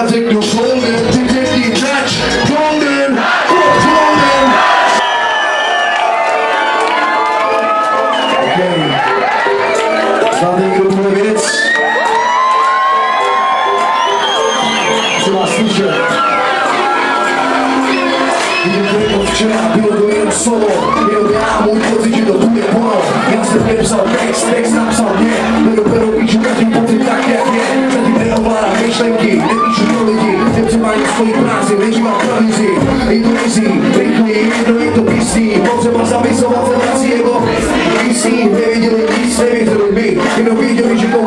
Żadnych do golden, ty nie grać golden, golden. Okej, żadnych do powiedz. Co was słyszę? Widzę, że wczoraj było do jedno solo. Nie odebrałem mój pozycie do góry polo. Ja sobie napisał tekst napisał nie. Dopiero pić urodził po tym tak jak nie. Zanim reowala myślenki. Trzymanie swojej pracy, leci ma prowizji Indonezji, pięknie, jedno pisni Może ma zapisować relacje jego Pisni, nie wiedzieli nic, nie wiedzieli mi Nie wiedzieli, że to